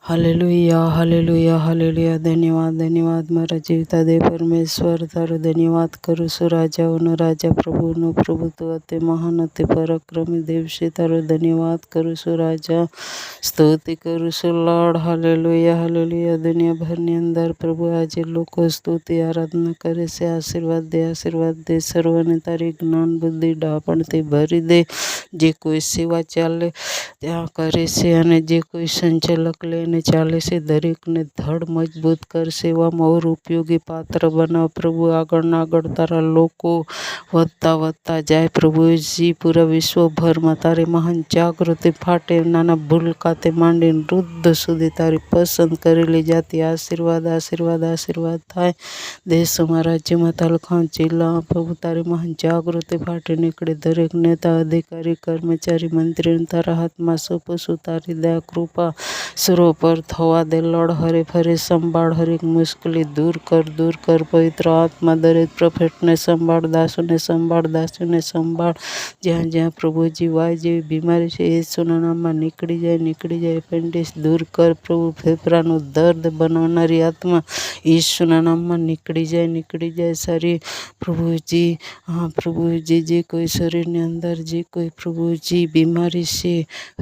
Hallelujah, hallelujah, hallelujah. ધન્યવાદ, ધન્યવાદ મારા જીવતા દે પરમેશ્વર, તારો ધન્યવાદ કરું છું. રાજાઓનો રાજા, પ્રભુનો પ્રભુ, તું અતિ મહાન, અતિ પરાક્રમી દેવ છે. તારો ધન્યવાદ કરું છું રાજા, સ્તુતિ કરું છું લોર્ડ. Hallelujah, hallelujah. દુનિયાભરની અંદર પ્રભુ આજે લોકો સ્તુતિ આરાધના કરે છે. આશીર્વાદ દે, આશીર્વાદ દે. સર્વને તારી જ્ઞાન બુદ્ધિ ડાપણથી ભરી દે. જે કોઈ સેવા ચાલે ત્યાં કરે છે અને જે કોઈ સંચાલક લઈને ચાલે છે, દરેકને ધડ મજબૂત કર, સેવામાં ઓર ઉપયોગી પાત્ર બનાવ. પ્રભુ આગળના આગળ તારા લોકો વધતા જાય. પ્રભુજી પૂરા વિશ્વભરમાં તારી મહાન જાગૃતિ ફાટે. નાના ભૂલકાતે માંડીને વૃદ્ધ સુધી તારી પસંદ કરેલી જાતિ આશીર્વાદ, આશીર્વાદ, આશીર્વાદ થાય. દેશોમાં, રાજ્યમાં, તાલુકામાં, જિલ્લામાં પ્રભુ તારી મહાન જાગૃતિ ફાટી નીકળે. દરેક નેતા, અધિકારી, કર્મચારી, મંત્રીને તારા હાથમાં સોંપું છું. તારી દયા કૃપા સર્વ પર થવા દે લોર્ડ. હરે ફરે સંભાળ, હરેક મુશ્કેલી દૂર કર, દૂર કર. પવિત્ર આત્મા દરેક પ્રોફેટને સંભાળ, દાસોને સંભાળ, દાસીઓને સંભાળ. જ્યાં જ્યાં પ્રભુજી વાય જેવી બીમારી છે, યેસુના નામમાં નીકળી જાય, નીકળી જાય. એપેન્ડિક્સ દૂર કર પ્રભુ. ફેફડાનું દર્દ બનાવનારી આત્મા યેસુના નામમાં નીકળી જાય, નીકળી જાય. સારી પ્રભુજી, હા પ્રભુજી, જે કોઈ શરીરની અંદર જે કોઈ પ્રભુજી બીમારી છે,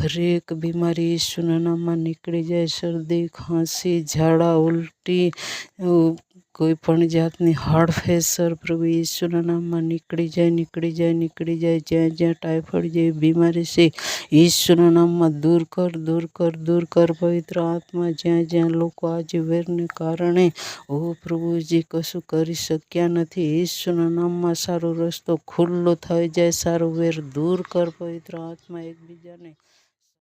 હરેક બીમારી યેસુના નામમાં નીકળી જાય. શરદી, ખાંસી, ઝાડા, ઉલટી, કોઈ પણ જાતની હાર્ટ ફેસર પ્રભુ યેસુના નામમાં નીકળી જાય, નીકળી જાય, નીકળી જાય. જ્યાં જ્યાં ટાઇફોઇડ જેવી બીમારી છે, યેસુના નામમાં દૂર કર, દૂર કર, દૂર કર. પવિત્ર આત્મા જ્યાં જ્યાં લોકો આજે વેરને કારણે ઓ પ્રભુજી કશું કરી શક્યા નથી, યેસુના નામમાં સારો રસ્તો ખુલ્લો થઈ જાય. સારો વેર દૂર કર. પવિત્ર આત્મા એકબીજાને